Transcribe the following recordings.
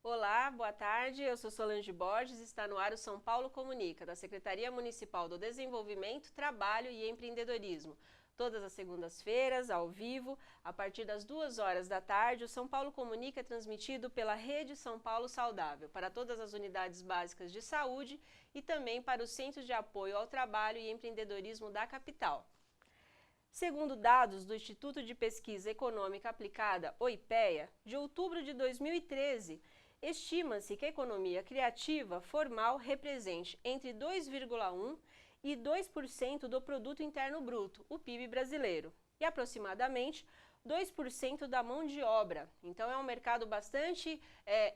Olá, boa tarde. Eu sou Solange Borges e está no ar o São Paulo Comunica, da Secretaria Municipal do Desenvolvimento, Trabalho e Empreendedorismo. Todas as segundas-feiras, ao vivo, a partir das 2 horas da tarde, o São Paulo Comunica é transmitido pela Rede São Paulo Saudável, para todas as unidades básicas de saúde e também para os Centros de Apoio ao Trabalho e Empreendedorismo da capital. Segundo dados do Instituto de Pesquisa Econômica Aplicada, o IPEA, de outubro de 2013, estima-se que a economia criativa formal represente entre 2,1% e 2% do Produto Interno Bruto, o PIB brasileiro, e aproximadamente 2% da mão de obra. Então é um mercado bastante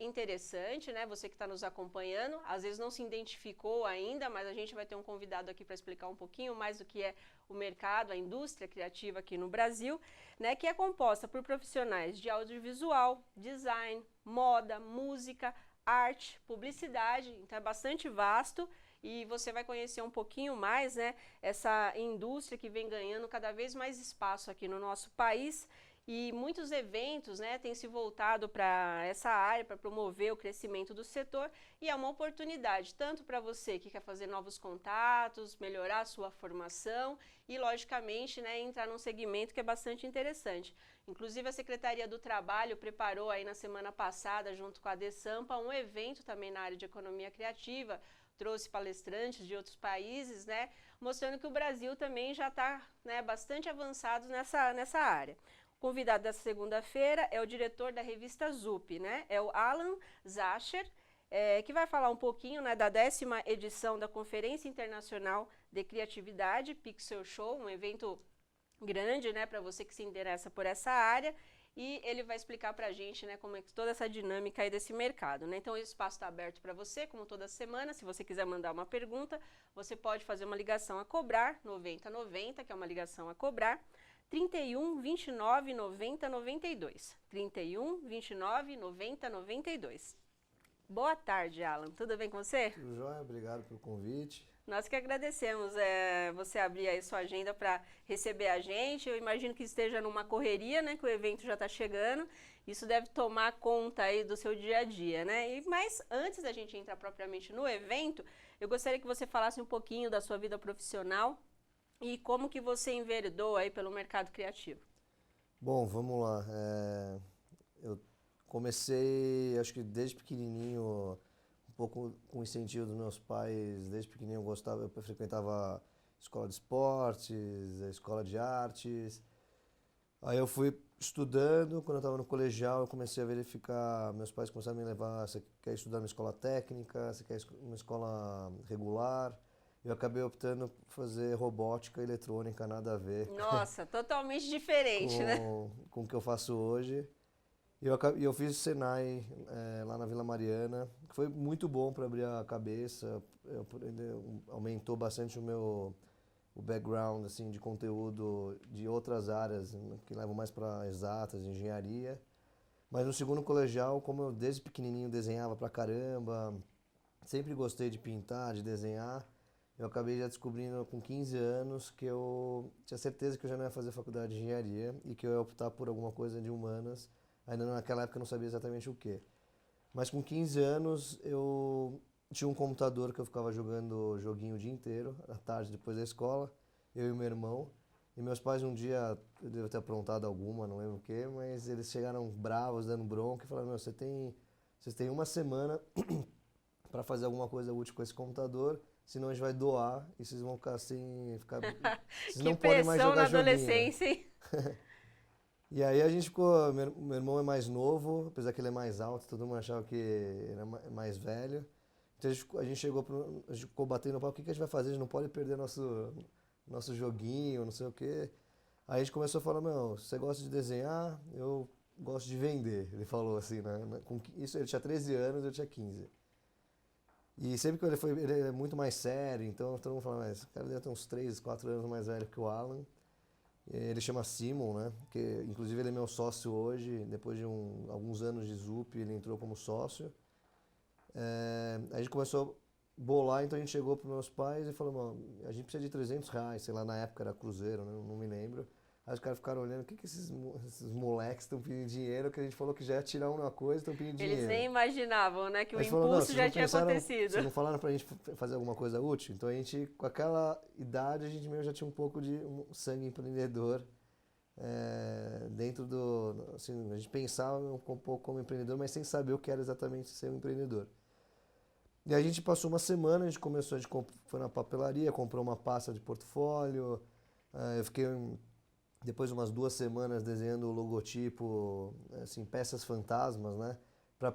interessante, né? Você que está nos acompanhando, às vezes não se identificou ainda, mas a gente vai ter um convidado aqui para explicar um pouquinho mais do que é o mercado, a indústria criativa aqui no Brasil, né? Que é composta por profissionais de audiovisual, design, moda, música, arte, publicidade, então é bastante vasto e você vai conhecer um pouquinho mais, né, essa indústria que vem ganhando cada vez mais espaço aqui no nosso país e muitos eventos, né, têm se voltado para essa área, para promover o crescimento do setor e é uma oportunidade tanto para você que quer fazer novos contatos, melhorar a sua formação e, logicamente, né, entrar num segmento que é bastante interessante. Inclusive, a Secretaria do Trabalho preparou aí na semana passada, junto com a DESAMPA, um evento também na área de economia criativa, trouxe palestrantes de outros países, né, mostrando que o Brasil também já está, né, bastante avançado nessa área. O convidado dessa segunda-feira é o diretor da revista ZUP, né, é o Alan Zacher, que vai falar um pouquinho, né, da 10ª edição da Conferência Internacional de Criatividade, Pixel Show, um evento grande, né, para você que se interessa por essa área, e ele vai explicar para a gente, né, como é toda essa dinâmica aí desse mercado, né? Então o espaço está aberto para você, como toda semana. Se você quiser mandar uma pergunta, você pode fazer uma ligação a cobrar 9090, que é uma ligação a cobrar, 31 29 90 92. 31 29 90 92. Boa tarde, Alan. Tudo bem com você? Tudo jóia, obrigado pelo convite. Nós que agradecemos você abrir aí sua agenda para receber a gente. Eu imagino que esteja numa correria, né? Que o evento já está chegando. Isso deve tomar conta aí do seu dia a dia, né? Mas antes da gente entrar propriamente no evento, eu gostaria que você falasse um pouquinho da sua vida profissional e como que você enveredou aí pelo mercado criativo. Bom, vamos lá. Eu comecei, acho que desde pequenininho, um pouco com incentivo dos meus pais. Desde pequenininho eu gostava, eu frequentava escola de esportes, a escola de artes. Aí eu fui estudando, quando eu estava no colegial, eu comecei a verificar, meus pais começaram a me levar, você quer estudar numa escola técnica, você quer uma escola regular. Eu acabei optando por fazer robótica e eletrônica, nada a ver Nossa, totalmente diferente, né? com o que eu faço hoje. E eu fiz o Senai lá na Vila Mariana, que foi muito bom para abrir a cabeça, aumentou bastante o background assim, de conteúdo de outras áreas, né, que levam mais para exatas, engenharia. Mas no segundo colegial, como eu desde pequenininho desenhava pra caramba, sempre gostei de pintar, de desenhar, eu acabei já descobrindo com 15 anos que eu tinha certeza que eu já não ia fazer faculdade de engenharia e que eu ia optar por alguma coisa de humanas. Ainda naquela época eu não sabia exatamente o que. Mas com 15 anos eu tinha um computador que eu ficava jogando joguinho o dia inteiro, à tarde depois da escola, eu e meu irmão. E meus pais um dia, eu devo ter aprontado alguma, não lembro o que, mas eles chegaram bravos, dando bronca e falaram, meu, vocês têm uma semana para fazer alguma coisa útil com esse computador, senão a gente vai doar e vocês vão ficar sem, vocês Que não podem mais pressão na jogar joguinho. adolescência, hein? E aí a gente ficou, meu irmão é mais novo, apesar que ele é mais alto, todo mundo achava que ele era mais velho. Então a gente chegou, a gente ficou batendo no papo, o que a gente vai fazer? A gente não pode perder nosso joguinho, não sei o quê. Aí a gente começou a falar, meu, você gosta de desenhar, eu gosto de vender. Ele falou assim, né? Isso ele tinha 13 anos, eu tinha 15. E sempre que ele é muito mais sério, então todo mundo fala, mas o cara deve ter uns 3, 4 anos mais velho que o Alan. Ele chama Simon, né? Que inclusive ele é meu sócio hoje. Depois de alguns anos de ZUP, ele entrou como sócio. A gente começou a bolar, então a gente chegou para meus pais e falou, mano, a gente precisa de R$ 300, sei lá, na época era cruzeiro, né? Não me lembro. Aí os caras ficaram olhando, o que esses moleques estão pedindo dinheiro, que a gente falou que já ia tirar uma coisa, estão pedindo dinheiro. Eles nem imaginavam, né, que o Aí impulso já tinha acontecido. Vocês não falaram pra gente fazer alguma coisa útil? Então a gente, com aquela idade, a gente mesmo já tinha um pouco de sangue empreendedor. Dentro do... Assim, a gente pensava um pouco como empreendedor, mas sem saber o que era exatamente ser um empreendedor. E a gente passou uma semana, a gente foi na papelaria, comprou uma pasta de portfólio, eu fiquei depois de umas 2 semanas desenhando o logotipo, assim, peças fantasmas, né? Para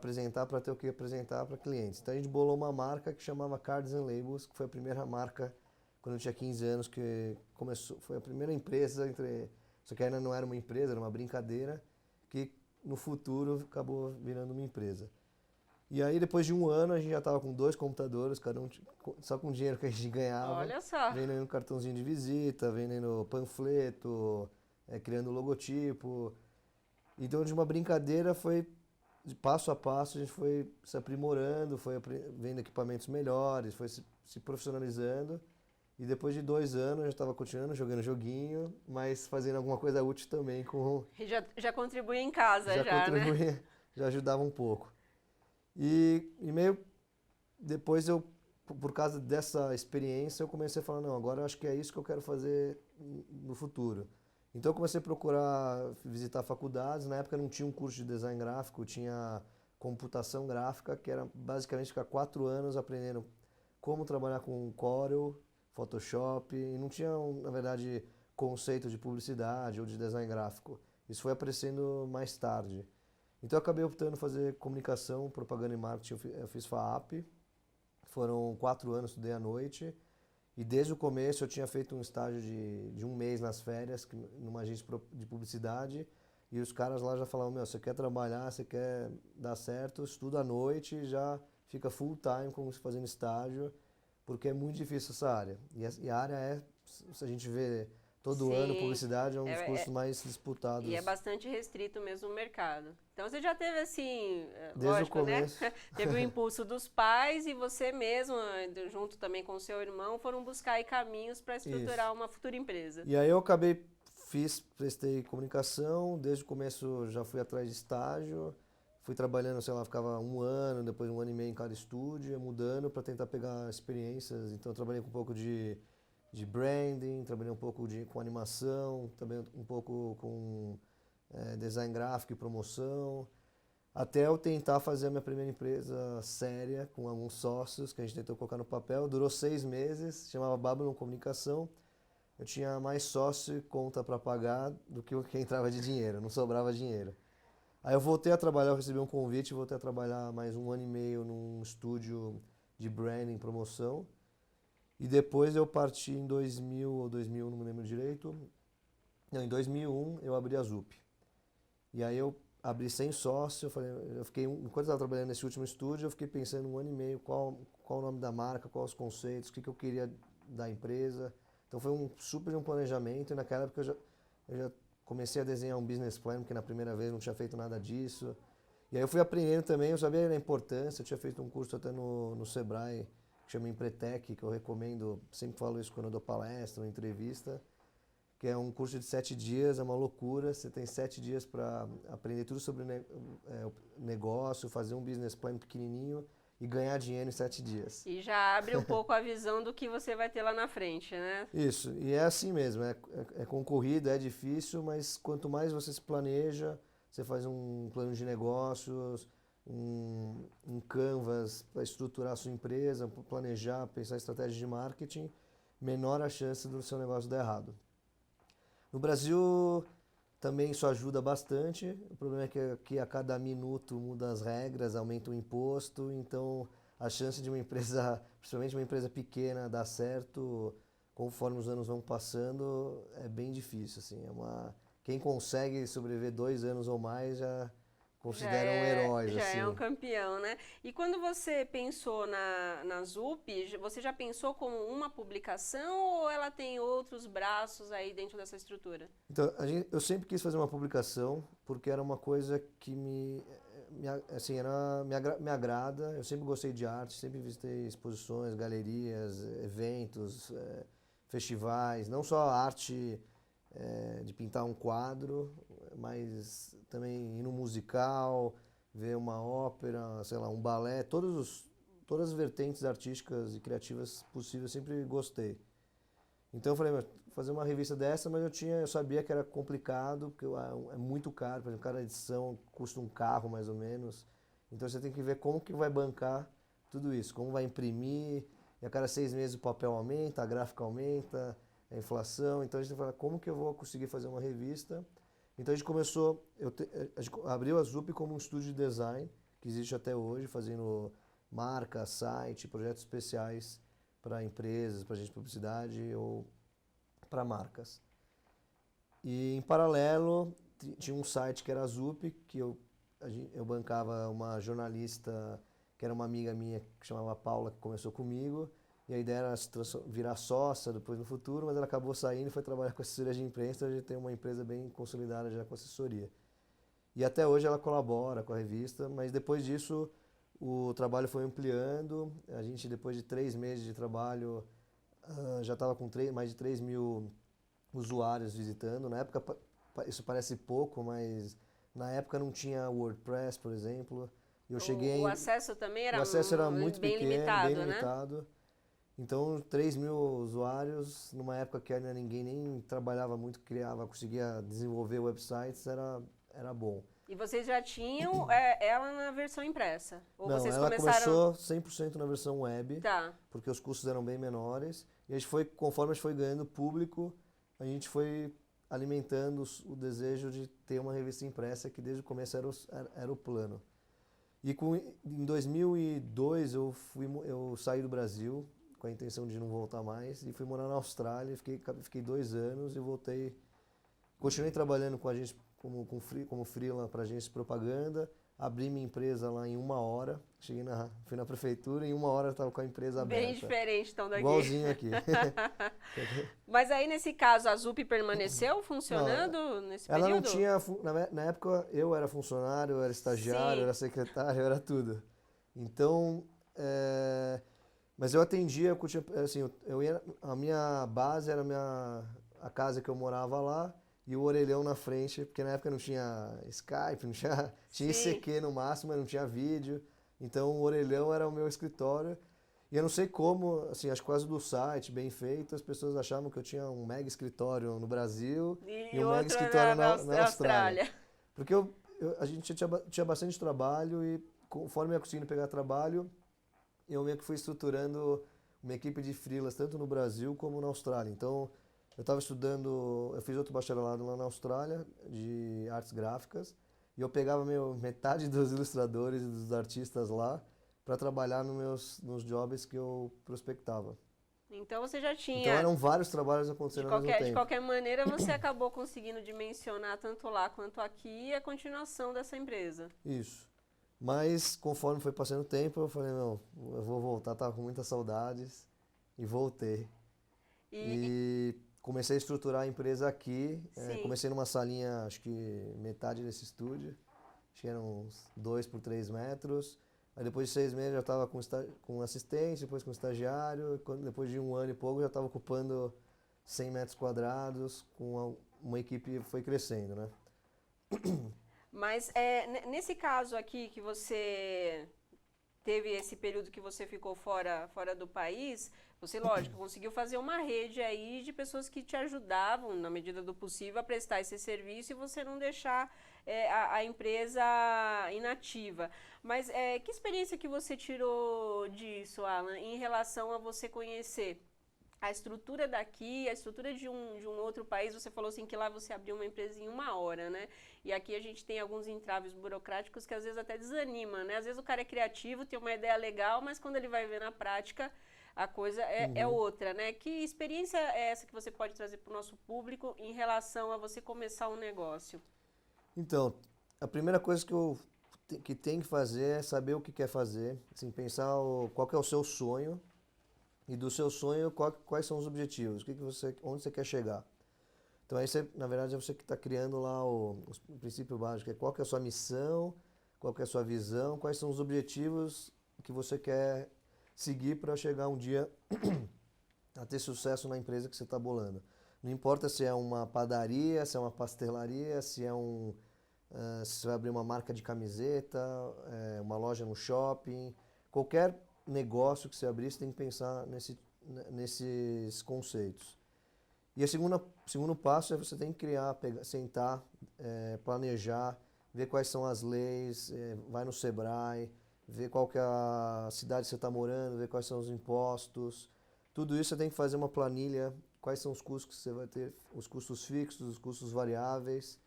ter o que apresentar para clientes. Então a gente bolou uma marca que chamava Cards and Labels, que foi a primeira marca quando eu tinha 15 anos que começou, foi a primeira empresa só que ainda não era uma empresa, era uma brincadeira, que no futuro acabou virando uma empresa. E aí depois de 1 ano a gente já estava com 2 computadores, cada um só com o dinheiro que a gente ganhava. Olha só. Vendendo cartãozinho de visita, vendendo panfleto, criando logotipo. Então de uma brincadeira foi de passo a passo, a gente foi se aprimorando, foi vendo equipamentos melhores, foi se profissionalizando. E depois de 2 anos, eu já estava continuando jogando joguinho, mas fazendo alguma coisa útil também com... Já contribuía em casa, né? Já ajudava um pouco. E meio depois por causa dessa experiência, eu comecei a falar, não, agora eu acho que é isso que eu quero fazer no futuro. Então eu comecei a procurar visitar faculdades, na época não tinha um curso de design gráfico, tinha computação gráfica, que era basicamente ficar 4 anos aprendendo como trabalhar com Corel, Photoshop, e não tinha, na verdade, conceito de publicidade ou de design gráfico. Isso foi aparecendo mais tarde. Então eu acabei optando por fazer comunicação, propaganda e marketing, eu fiz FAAP, foram 4 anos, estudei à noite, e desde o começo eu tinha feito um estágio de 1 mês nas férias, numa agência de publicidade, e os caras lá já falavam, você quer trabalhar, você quer dar certo, estuda à noite e já fica full time como se fazendo estágio, porque é muito difícil essa área. E a área se a gente vê todo ano, publicidade é um dos cursos mais disputados. E é bastante restrito mesmo o mercado. Então você já teve assim, desde lógico, o começo, né? Teve o impulso dos pais e você mesmo, junto também com o seu irmão, foram buscar aí caminhos para estruturar uma futura empresa. E aí eu acabei, prestei comunicação, desde o começo já fui atrás de estágio, fui trabalhando, sei lá, ficava 1 ano, depois 1 ano e meio em cada estúdio, mudando para tentar pegar experiências. Então eu trabalhei com um pouco de branding, trabalhei um pouco com animação, também um pouco com design gráfico e promoção, até eu tentar fazer a minha primeira empresa séria com alguns sócios, que a gente tentou colocar no papel. Durou 6 meses, chamava Babylon Comunicação. Eu tinha mais sócio e conta para pagar do que o que entrava de dinheiro, não sobrava dinheiro. Aí eu voltei a trabalhar, eu recebi um convite, voltei a trabalhar mais 1 ano e meio num estúdio de branding e promoção. E depois eu parti em 2000 ou 2001, não me lembro direito. Não, em 2001 eu abri a ZUP. E aí eu abri sem sócio, enquanto eu estava trabalhando nesse último estúdio, eu fiquei pensando 1 ano e meio qual o nome da marca, quais os conceitos, o que eu queria da empresa. Então foi um super planejamento, e naquela época eu já comecei a desenhar um business plan, porque na primeira vez não tinha feito nada disso. E aí eu fui aprendendo também, eu sabia da importância, eu tinha feito um curso até no Sebrae, que chama Empretec, que eu recomendo, sempre falo isso quando eu dou palestra ou entrevista, que é um curso de 7 dias, é uma loucura, você tem 7 dias para aprender tudo sobre negócio, fazer um business plan pequenininho e ganhar dinheiro em 7 dias. E já abre um pouco a visão do que você vai ter lá na frente, né? Isso, e é assim mesmo, é concorrido, é difícil, mas quanto mais você se planeja, você faz um plano de negócios, um canvas para estruturar a sua empresa, planejar, pensar em estratégia de marketing, menor a chance do seu negócio dar errado. No Brasil também isso ajuda bastante, o problema é que aqui a cada minuto muda as regras, aumenta o imposto, então a chance de uma empresa, principalmente uma empresa pequena, dar certo conforme os anos vão passando é bem difícil. Assim, quem consegue sobreviver 2 anos ou mais já consideram heróis. Já assim. é um campeão, né? E quando você pensou na ZUP, você já pensou como uma publicação ou ela tem outros braços aí dentro dessa estrutura? Então, eu sempre quis fazer uma publicação porque era uma coisa que me agrada. Eu sempre gostei de arte, sempre visitei exposições, galerias, eventos, festivais, não só arte de pintar um quadro, mas também ir no musical, ver uma ópera, sei lá, um balé, todas as vertentes artísticas e criativas possíveis, eu sempre gostei. Então eu falei, "Mas, fazer uma revista dessa, mas eu sabia que era complicado, porque é muito caro, por exemplo, cada edição custa um carro mais ou menos. Então você tem que ver como que vai bancar tudo isso, como vai imprimir, e a cada 6 meses o papel aumenta, a gráfica aumenta, a inflação. Então a gente tem que falar como que eu vou conseguir fazer uma revista. Então a gente começou, a gente abriu a ZUP como um estúdio de design, que existe até hoje, fazendo marca, site, projetos especiais para empresas, para agências de publicidade ou para marcas. E em paralelo, tinha um site que era a ZUP, que eu bancava uma jornalista que era uma amiga minha, que chamava Paula, que começou comigo, e a ideia era virar sócia depois no futuro, mas ela acabou saindo e foi trabalhar com assessoria de imprensa, a gente tem uma empresa bem consolidada já com assessoria. E até hoje ela colabora com a revista, mas depois disso o trabalho foi ampliando, a gente depois de 3 meses de trabalho já estava com mais de 3 mil usuários visitando. Na época isso parece pouco, mas na época não tinha WordPress, por exemplo. Eu cheguei O acesso também era o acesso era muito bem pequeno, limitado, bem né? limitado. Então, 3 mil usuários, numa época que ainda ninguém nem trabalhava muito, conseguia desenvolver websites, era bom. E vocês já tinham ela na versão impressa? Ou Não, vocês ela começaram... começou 100% na versão web, Tá. porque os custos eram bem menores. E a gente conforme a gente foi ganhando público, a gente foi alimentando o desejo de ter uma revista impressa, que desde o começo era o plano. E em 2002 eu saí do Brasil com a intenção de não voltar mais e fui morar na Austrália, fiquei 2 anos e voltei. Continuei trabalhando com agência, como freela para agência de propaganda, abri minha empresa lá em 1 hora, fui na prefeitura e em 1 hora eu estava com a empresa aberta. Bem diferente então daqui. Igualzinho aqui. Mas aí nesse caso a ZUP permaneceu funcionando nesse período? Ela não tinha, na época eu era funcionário, eu era estagiário, Sim. eu era secretário, eu era tudo. Então, mas eu atendia, eu curtia, assim, a minha base era a casa que eu morava lá e o orelhão na frente, porque na época não tinha Skype, tinha Sim. ICQ no máximo, mas não tinha vídeo. Então o orelhão era o meu escritório. E eu não sei como, assim, acho que por causa do site bem feito, as pessoas achavam que eu tinha um mega escritório no Brasil e um mega outro escritório na Austrália. Austrália. Porque a gente tinha bastante trabalho e conforme eu ia conseguindo pegar trabalho, eu meio que fui estruturando uma equipe de freelas tanto no Brasil como na Austrália. Então, eu estava estudando, eu fiz outro bacharelado lá na Austrália de artes gráficas e eu pegava metade dos ilustradores e dos artistas lá para trabalhar nos jobs que eu prospectava. Então você já tinha... Então eram vários trabalhos acontecendo ao mesmo tempo. De qualquer maneira, você acabou conseguindo dimensionar tanto lá quanto aqui a continuação dessa empresa. Isso. Mas conforme foi passando o tempo, eu falei, não, eu vou voltar, tava com muitas saudades e voltei. E comecei a estruturar a empresa aqui. Comecei numa salinha, acho que metade desse estúdio. Acho que eram uns 2 por 3 metros. Aí depois de 6 meses já estava com assistente, depois com estagiário. Depois de 1 ano e pouco já estava ocupando 100 metros quadrados. Com uma equipe foi crescendo, né? Mas nesse caso aqui que você teve esse período que você ficou fora do país, você, lógico, conseguiu fazer uma rede aí de pessoas que te ajudavam, na medida do possível, a prestar esse serviço e você não deixar a empresa inativa. Mas que experiência que você tirou disso, Alan, em relação a você conhecer a estrutura daqui, a estrutura de um outro país? Você falou assim que lá você abriu uma empresa em 1 hora, né? E aqui a gente tem alguns entraves burocráticos que às vezes até desanimam, né? Às vezes o cara é criativo, tem uma ideia legal, mas quando ele vai ver na prática, a coisa é outra, né? Que experiência é essa que você pode trazer para o nosso público em relação a você começar um negócio? Então, a primeira coisa que tem que fazer é saber o que quer fazer, assim, pensar qual que é o seu sonho e do seu sonho quais são os objetivos, onde você quer chegar. Então aí na verdade é você que está criando lá o princípio básico, que é qual que é a sua missão, qual que é a sua visão, quais são os objetivos que você quer seguir para chegar um dia a ter sucesso na empresa que você está bolando. Não importa se é uma padaria, se é uma pastelaria, se você vai abrir uma marca de camiseta, uma loja no shopping, qualquer negócio que você abrir, você tem que pensar nesses conceitos. E o segundo passo é você tem que criar, sentar, planejar, ver quais são as leis, vai no Sebrae, ver qual que é a cidade que você está morando, ver quais são os impostos. Tudo isso você tem que fazer uma planilha, quais são os custos que você vai ter, os custos fixos, os custos variáveis.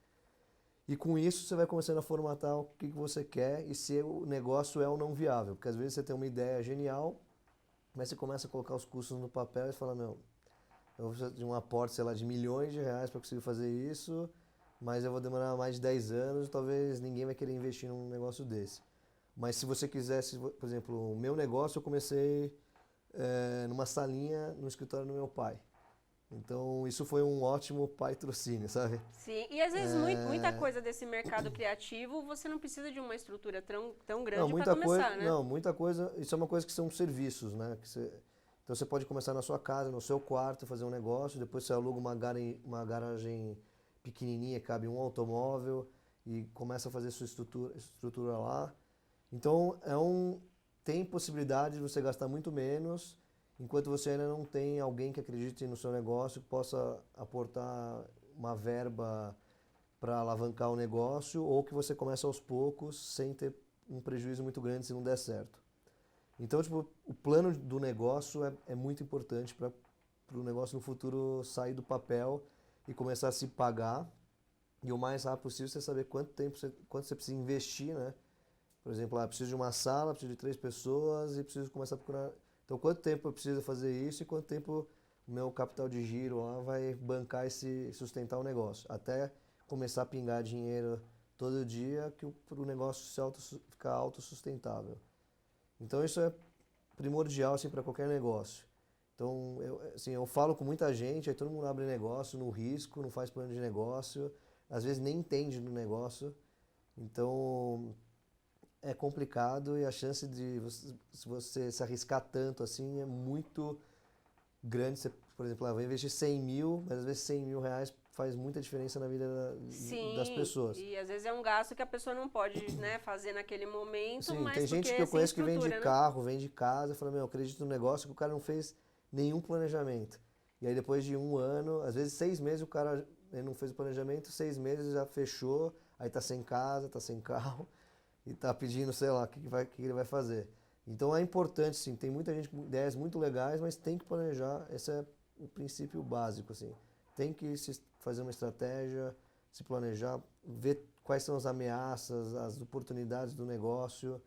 E com isso você vai começando a formatar o que você quer e se o negócio é ou não viável. Porque às vezes você tem uma ideia genial, mas você começa a colocar os custos no papel e fala, meu, eu vou precisar de um aporte, sei lá, de milhões de reais para conseguir fazer isso, mas eu vou demorar mais de 10 anos, talvez ninguém vai querer investir num negócio desse. Mas se você quisesse, por exemplo, o meu negócio eu comecei numa salinha no escritório do meu pai. Então, isso foi um ótimo patrocínio, sabe? Sim, e às vezes muita coisa desse mercado criativo, você não precisa de uma estrutura tão grande para começar, né? Não, muita coisa, isso é uma coisa que são serviços, né? Então, você pode começar na sua casa, no seu quarto, fazer um negócio, depois você aluga uma garagem pequenininha, cabe um automóvel e começa a fazer sua estrutura lá. Então, tem possibilidade de você gastar muito menos, enquanto você ainda não tem alguém que acredite no seu negócio, que possa aportar uma verba para alavancar o negócio, ou que você comece aos poucos, sem ter um prejuízo muito grande se não der certo. Então, tipo, o plano do negócio é muito importante para o negócio no futuro sair do papel e começar a se pagar. E o mais rápido possível você saber quanto você precisa investir, né? Por exemplo, preciso de uma sala, preciso de 3 pessoas e preciso começar a procurar. Então, quanto tempo eu preciso fazer isso e quanto tempo o meu capital de giro lá vai bancar sustentar o negócio. Até começar a pingar dinheiro todo dia para o negócio ficar autossustentável. Então, isso é primordial assim, para qualquer negócio. Então, eu falo com muita gente, aí todo mundo abre negócio no risco, não faz plano de negócio, às vezes nem entende do negócio. Então, é complicado e a chance de se você se arriscar tanto assim é muito grande. Você, por exemplo, eu vou investir 100 mil, mas às vezes 100 mil reais faz muita diferença na vida das pessoas. E às vezes é um gasto que a pessoa não pode, né, fazer naquele momento, Sim, mas tem gente que eu conheço que vende carro, vende casa, fala, eu acredito no negócio que o cara não fez nenhum planejamento. E aí depois de 1 ano, às vezes 6 meses o cara não fez o planejamento, 6 meses já fechou, aí tá sem casa, tá sem carro. E está pedindo, sei lá, o que ele vai fazer. Então é importante, sim, tem muita gente com ideias muito legais, mas tem que planejar, esse é o princípio básico, assim. Tem que fazer uma estratégia, se planejar, ver quais são as ameaças, as oportunidades do negócio.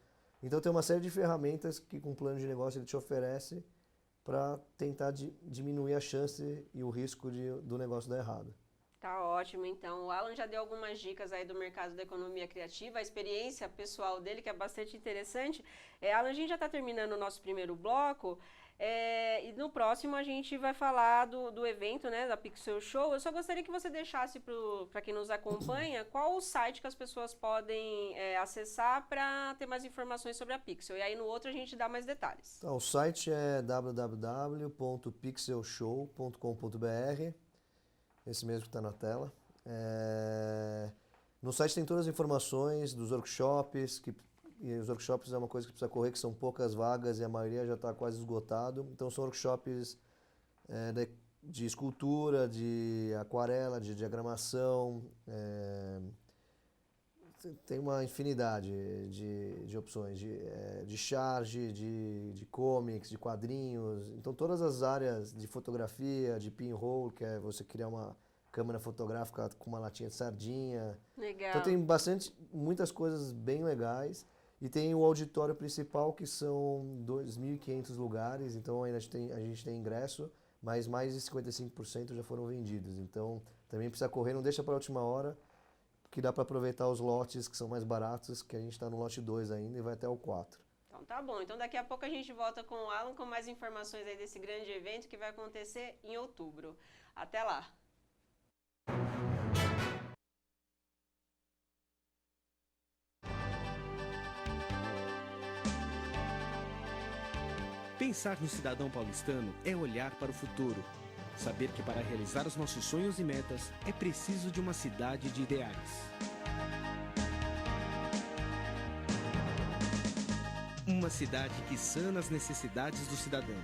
Então tem uma série de ferramentas que com o plano de negócio ele te oferece para tentar diminuir a chance e o risco do negócio dar errado. Tá ótimo, então. O Alan já deu algumas dicas aí do mercado da economia criativa, a experiência pessoal dele, que é bastante interessante. Alan, a gente já está terminando o nosso primeiro bloco, e no próximo a gente vai falar do evento, né, da Pixel Show. Eu só gostaria que você deixasse para quem nos acompanha qual o site que as pessoas podem acessar para ter mais informações sobre a Pixel. E aí no outro a gente dá mais detalhes. Então, o site é www.pixelshow.com.br. Esse mesmo que está na tela. No site tem todas as informações dos workshops, e os workshops é uma coisa que precisa correr, que são poucas vagas e a maioria já está quase esgotado. Então são workshops de escultura, de aquarela, de diagramação, tem uma infinidade de opções, de charge, de comics, de quadrinhos. Então todas as áreas de fotografia, de pinhole, que é você criar uma câmera fotográfica com uma latinha de sardinha. Legal. Então tem muitas coisas bem legais. E tem o auditório principal, que são 2.500 lugares, então ainda a gente tem ingresso, mas mais de 55% já foram vendidos. Então também precisa correr, não deixa para a última hora, que dá para aproveitar os lotes que são mais baratos, que a gente está no lote 2 ainda e vai até o 4. Então tá bom, então daqui a pouco a gente volta com o Alan com mais informações aí desse grande evento que vai acontecer em outubro. Até lá! Pensar no cidadão paulistano é olhar para o futuro. Saber que para realizar os nossos sonhos e metas é preciso de uma cidade de ideais. Uma cidade que sana as necessidades do cidadão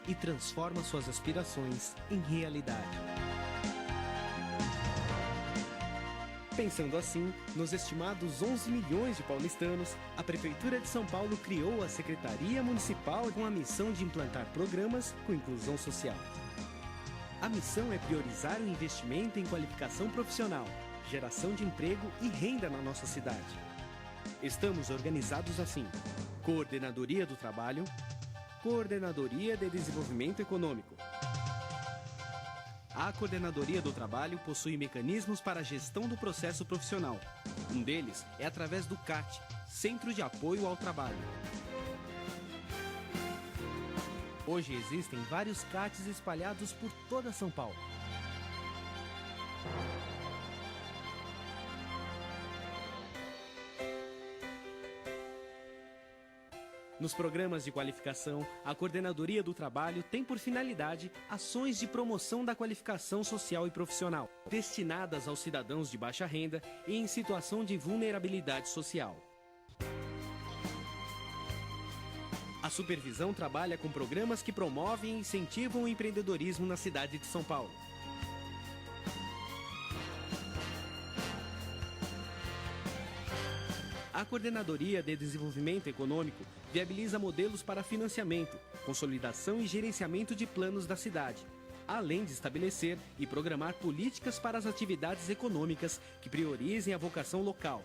e transforma suas aspirações em realidade. Pensando assim, nos estimados 11 milhões de paulistanos, a Prefeitura de São Paulo criou a Secretaria Municipal com a missão de implantar programas com inclusão social. A missão é priorizar o investimento em qualificação profissional, geração de emprego e renda na nossa cidade. Estamos organizados assim: Coordenadoria do Trabalho, Coordenadoria de Desenvolvimento Econômico. A Coordenadoria do Trabalho possui mecanismos para a gestão do processo profissional. Um deles é através do CAT, Centro de Apoio ao Trabalho. Hoje existem vários CATs espalhados por toda São Paulo. Nos programas de qualificação, a Coordenadoria do Trabalho tem por finalidade ações de promoção da qualificação social e profissional, destinadas aos cidadãos de baixa renda e em situação de vulnerabilidade social. A supervisão trabalha com programas que promovem e incentivam o empreendedorismo na cidade de São Paulo. A Coordenadoria de Desenvolvimento Econômico viabiliza modelos para financiamento, consolidação e gerenciamento de planos da cidade, além de estabelecer e programar políticas para as atividades econômicas que priorizem a vocação local,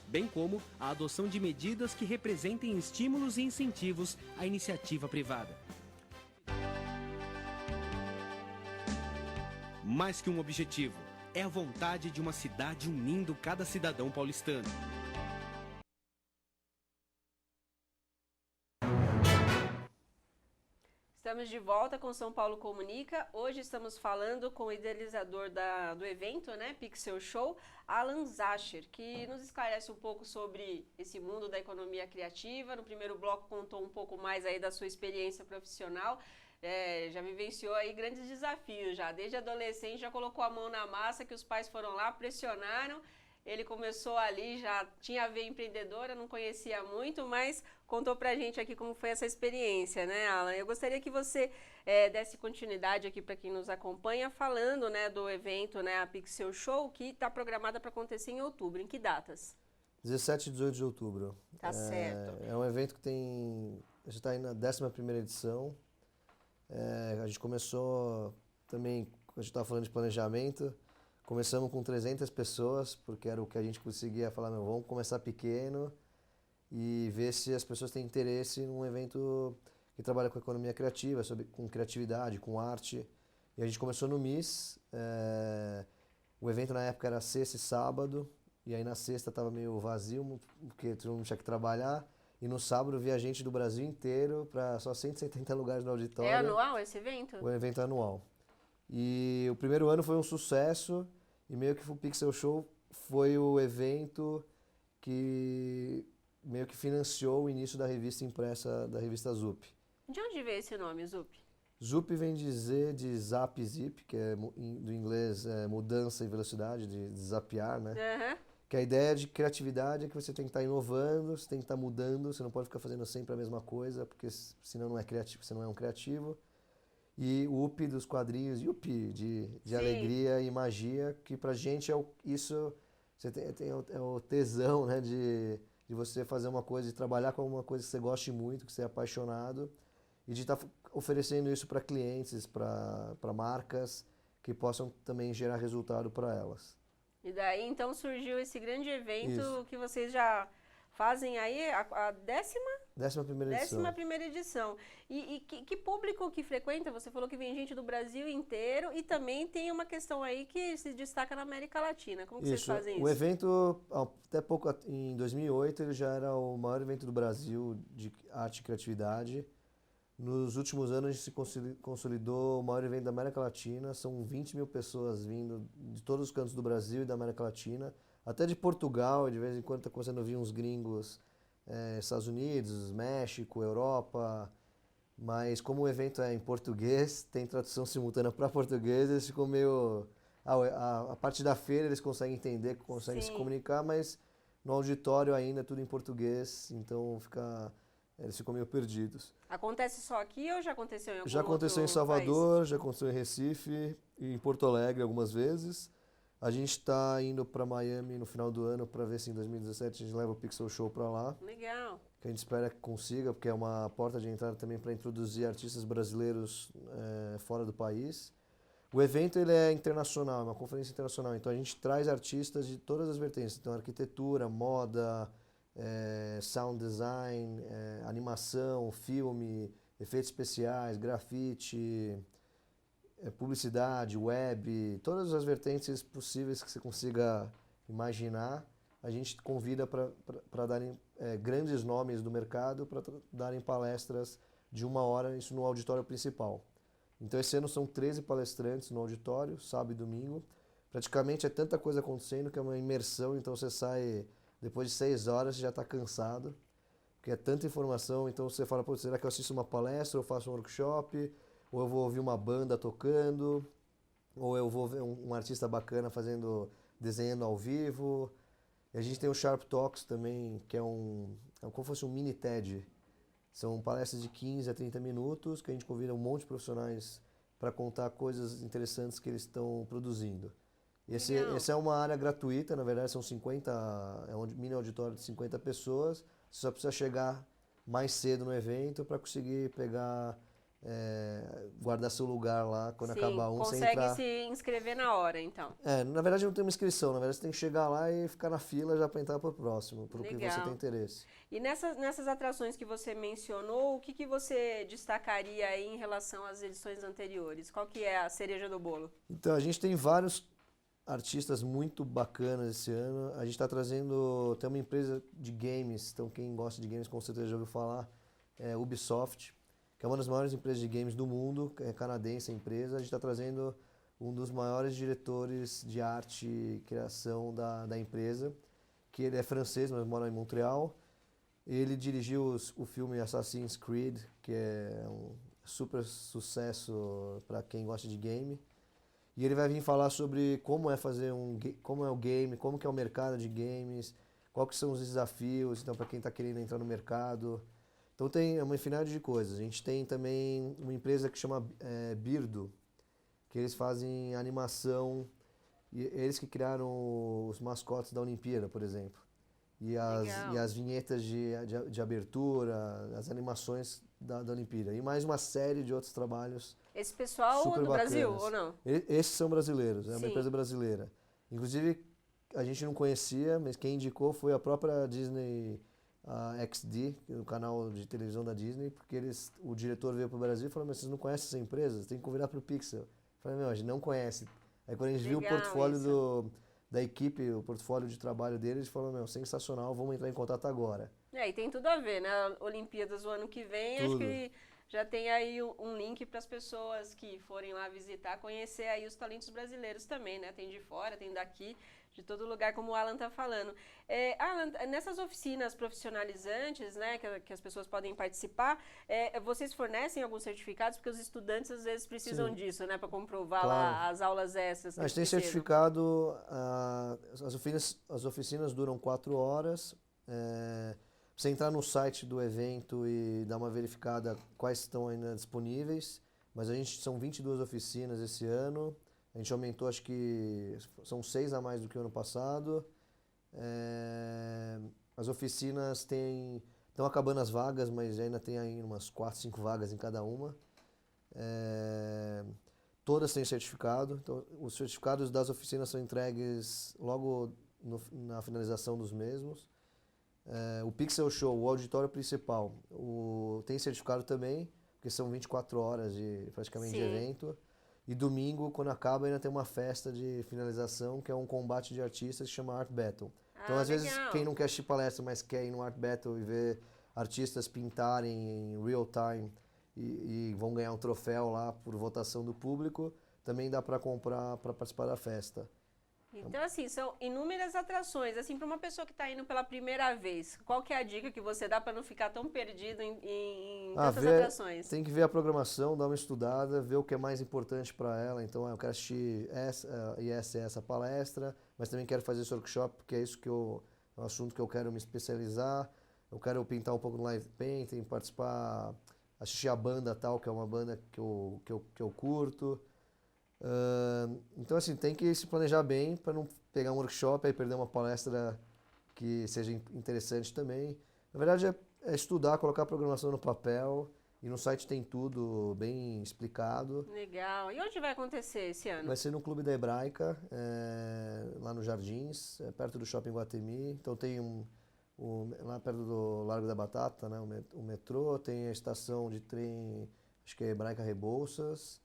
bem como a adoção de medidas que representem estímulos e incentivos à iniciativa privada. Mais que um objetivo, é a vontade de uma cidade unindo cada cidadão paulistano. Estamos de volta com São Paulo Comunica. Hoje estamos falando com o idealizador do evento, né, Pixel Show, Alan Zacher, que nos esclarece um pouco sobre esse mundo da economia criativa. No primeiro bloco contou um pouco mais aí da sua experiência profissional. Já vivenciou aí grandes desafios já. Desde adolescente já colocou a mão na massa, que os pais foram lá, pressionaram. Ele começou ali, já tinha a veia empreendedora, não conhecia muito, mas contou pra gente aqui como foi essa experiência, né, Alan? Eu gostaria que você desse continuidade aqui para quem nos acompanha, falando, né, do evento, né, a Pixel Show, que está programada para acontecer em outubro. Em que datas? 17 e 18 de outubro. Tá certo. É um evento que tem... A gente está aí na 11ª edição. A gente começou também, a gente estava falando de planejamento, começamos com 300 pessoas, porque era o que a gente conseguia falar, vamos começar pequeno e ver se as pessoas têm interesse num evento que trabalha com economia criativa, com criatividade, com arte. E a gente começou no MIS, o evento na época era sexta e sábado, e aí na sexta estava meio vazio, porque todo mundo tinha que trabalhar, e no sábado via gente do Brasil inteiro para só 170 lugares no auditório. É anual esse evento? O evento é anual. E o primeiro ano foi um sucesso, e meio que o Pixel Show foi o evento que meio que financiou o início da revista impressa, da revista Zup. De onde veio esse nome, Zup? Zup vem dizer de zap zip, que é do inglês mudança e velocidade, de zapear, né? Uhum. Que a ideia de criatividade é que você tem que estar inovando, você tem que estar mudando, você não pode ficar fazendo sempre a mesma coisa, porque senão não é criativo, você não é um criativo. E o UP dos quadrinhos, UP de alegria e magia, que pra gente isso você é o tesão, né, de você fazer uma coisa, de trabalhar com alguma coisa que você goste muito, que você é apaixonado, e de estar oferecendo isso para clientes, para marcas, que possam também gerar resultado para elas. E daí então surgiu esse grande evento Isso. que vocês já fazem aí a 11ª edição. 11ª edição. E que público que frequenta? Você falou que vem gente do Brasil inteiro e também tem uma questão aí que se destaca na América Latina. Como que vocês fazem isso? O evento, até pouco, em 2008, ele já era o maior evento do Brasil de arte e criatividade. Nos últimos anos, a gente se consolidou o maior evento da América Latina. São 20 mil pessoas vindo de todos os cantos do Brasil e da América Latina. Até de Portugal, de vez em quando está começando a vir uns gringos, Estados Unidos, México, Europa. mas como o evento é em português, tem tradução simultânea para português, eles ficam meio... A parte da feira eles conseguem entender, conseguem se comunicar, mas no auditório ainda é tudo em português, então eles ficam meio perdidos. Acontece só aqui ou já aconteceu em algum Já aconteceu em outro Salvador, país? já aconteceu em Recife e em Porto Alegre algumas vezes. A gente está indo para Miami no final do ano para ver se em 2017 a gente leva o Pixel Show para lá. Legal. Que a gente espera que consiga, porque é uma porta de entrada também para introduzir artistas brasileiros fora do país. O evento ele é internacional, é uma conferência internacional, então a gente traz artistas de todas as vertentes, então arquitetura, moda, sound design, animação, filme, efeitos especiais, grafite, publicidade, web, todas as vertentes possíveis que você consiga imaginar, a gente convida para darem grandes nomes do mercado para darem palestras de 1 hora, isso no auditório principal. Então esse ano são 13 palestrantes no auditório, sábado e domingo. Praticamente é tanta coisa acontecendo que é uma imersão, então você sai depois de 6 horas você já está cansado, porque é tanta informação, então você fala, pô, será que eu assisto uma palestra, ou faço um workshop, ou eu vou ouvir uma banda tocando, ou eu vou ver um artista bacana desenhando ao vivo. E a gente tem o Sharp Talks também, que é como se fosse um mini TED. São palestras de 15 a 30 minutos, que a gente convida um monte de profissionais para contar coisas interessantes que eles estão produzindo. Essa é uma área gratuita, na verdade é um mini auditório de 50 pessoas, você só precisa chegar mais cedo no evento para conseguir guardar seu lugar lá quando acabar um, sem entrar. Consegue se inscrever na hora, então. Na verdade não tem uma inscrição, na verdade você tem que chegar lá e ficar na fila já para entrar para o próximo, para o que você tem interesse. E nessas atrações que você mencionou, o que você destacaria aí em relação às edições anteriores? Qual que é a cereja do bolo? Então, a gente tem vários artistas muito bacanas esse ano. A gente está tem uma empresa de games, então quem gosta de games com certeza já ouviu falar, é Ubisoft, que é uma das maiores empresas de games do mundo, é canadense a empresa. A gente está trazendo um dos maiores diretores de arte e criação da empresa, que ele é francês, mas mora em Montreal. Ele dirigiu o filme Assassin's Creed, que é um super sucesso para quem gosta de game. E ele vai vir falar sobre como é como é o game, como que é o mercado de games, quais são os desafios, então para quem está querendo entrar no mercado. Então tem uma infinidade de coisas. A gente tem também uma empresa que chama Birdo, que eles fazem animação, e eles que criaram os mascotes da Olimpíada, por exemplo. E as vinhetas de abertura, as animações da Olimpíada. E mais uma série de outros trabalhos. Esse pessoal super do bacanas. Brasil, ou não? Esses são brasileiros, é uma Sim. empresa brasileira. Inclusive, a gente não conhecia, mas quem indicou foi a própria Disney XD, o canal de televisão da Disney, porque o diretor veio para o Brasil e falou, mas vocês não conhecem essa empresa? Vocês têm que convidar para o Pixel. Eu falei, a gente não conhece. Aí quando a gente viu o portfólio da equipe, o portfólio de trabalho deles, falou, sensacional, vamos entrar em contato agora. E tem tudo a ver, né? Olimpíadas do ano que vem, Tudo. Acho que já tem aí um link para as pessoas que forem lá visitar, conhecer aí os talentos brasileiros também, né? Tem de fora, tem daqui, de todo lugar, como o Alan tá falando. Alan, nessas oficinas profissionalizantes, né, que as pessoas podem participar, vocês fornecem alguns certificados? Porque os estudantes às vezes precisam disso, né, para comprovar lá as aulas extras. A gente tem certificado, as oficinas duram 4 horas. Você entrar no site do evento e dar uma verificada quais estão ainda disponíveis, mas são 22 oficinas esse ano, a gente aumentou, acho que são 6 a mais do que o ano passado. As oficinas estão acabando as vagas, mas ainda tem aí umas 4, 5 vagas em cada uma. Todas têm certificado, então os certificados das oficinas são entregues logo na finalização dos mesmos. O Pixel Show, o auditório principal, tem certificado também, porque são 24 horas praticamente de evento. E domingo, quando acaba, ainda tem uma festa de finalização, que é um combate de artistas que chama Art Battle. Então, às vezes, quem não quer assistir palestra, mas quer ir no Art Battle e ver artistas pintarem em real time e vão ganhar um troféu lá por votação do público, também dá para comprar para participar da festa. Então, assim, são inúmeras atrações. Assim, para uma pessoa que está indo pela primeira vez, qual que é a dica que você dá para não ficar tão perdido em tem tantas atrações? Tem que ver a programação, dar uma estudada, ver o que é mais importante para ela. Então, eu quero assistir essa palestra, mas também quero fazer esse workshop, porque é isso que é um assunto que eu quero me especializar. Eu quero pintar um pouco no live painting, participar, assistir a banda tal, que é uma banda que eu curto. Então, assim, tem que se planejar bem para não pegar um workshop e perder uma palestra que seja interessante também. Na verdade, é estudar, colocar a programação no papel, e no site tem tudo bem explicado. Legal. E onde vai acontecer esse ano? Vai ser no Clube da Hebraica, lá nos Jardins, perto do Shopping Guatemi. Então tem lá perto do Largo da Batata, né, o metrô, tem a estação de trem, acho que é Hebraica Rebouças.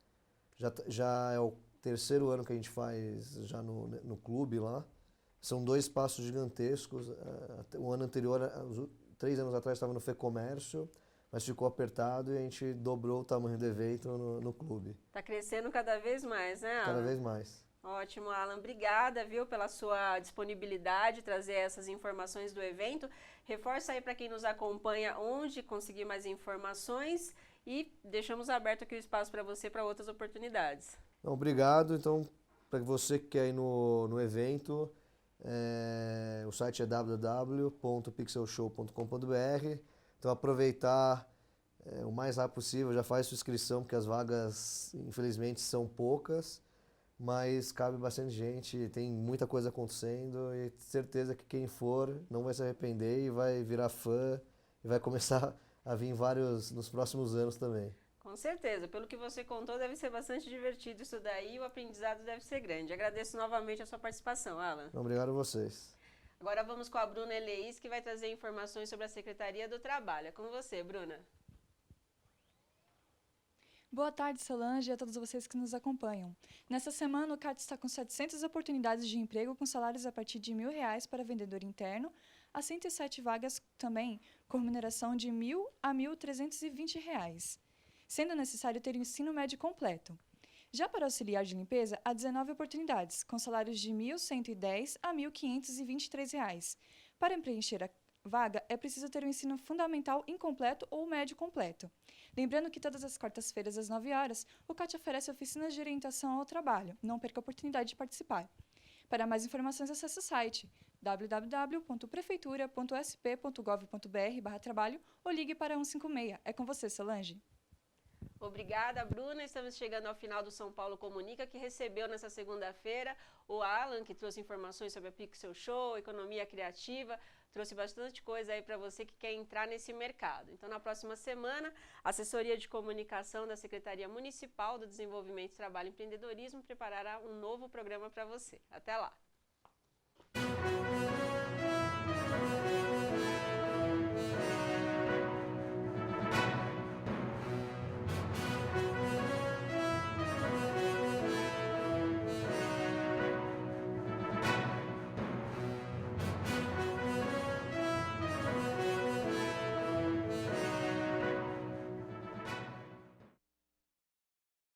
Já é o terceiro ano que a gente faz já no clube lá. São 2 espaços gigantescos. O ano anterior, 3 anos atrás, estava no FEComércio, mas ficou apertado e a gente dobrou o tamanho do evento no clube. Está crescendo cada vez mais, né, Alan? Cada vez mais. Ótimo, Alan. Obrigada, viu, pela sua disponibilidade, trazer essas informações do evento. Reforça aí para quem nos acompanha onde conseguir mais informações e deixamos aberto aqui o espaço para você para outras oportunidades. Então, obrigado. Então, para você que quer ir no evento, o site é www.pixelshow.com.br. Então, aproveitar o mais rápido possível, já faz sua inscrição, porque as vagas, infelizmente, são poucas, mas cabe bastante gente, tem muita coisa acontecendo e certeza que quem for não vai se arrepender e vai virar fã e vai começar a vir vários nos próximos anos também. Com certeza, pelo que você contou, deve ser bastante divertido isso daí e o aprendizado deve ser grande. Agradeço novamente a sua participação, Alan. Obrigado a vocês. Agora vamos com a Bruna Eleis, que vai trazer informações sobre a Secretaria do Trabalho. É com você, Bruna. Boa tarde, Solange, e a todos vocês que nos acompanham. Nesta semana, o CAT está com 700 oportunidades de emprego com salários a partir de R$ 1.000 para vendedor interno, a 107 vagas também com remuneração de R$ 1.000 a R$ 1.320, sendo necessário ter o ensino médio completo. Já para auxiliar de limpeza, há 19 oportunidades, com salários de R$ 1.110 a R$ 1.523. Para preencher a vaga, é preciso ter o ensino fundamental incompleto ou médio completo. Lembrando que todas as quartas-feiras, às 9 horas, o CAT oferece oficinas de orientação ao trabalho. Não perca a oportunidade de participar. Para mais informações, acesse o site www.prefeitura.sp.gov.br/trabalho ou ligue para 156. É com você, Solange. Obrigada, Bruna. Estamos chegando ao final do São Paulo Comunica, que recebeu nessa segunda-feira o Alan, que trouxe informações sobre a Pixel Show, economia criativa, trouxe bastante coisa aí para você que quer entrar nesse mercado. Então, na próxima semana, a Assessoria de Comunicação da Secretaria Municipal do Desenvolvimento, Trabalho e Empreendedorismo preparará um novo programa para você. Até lá!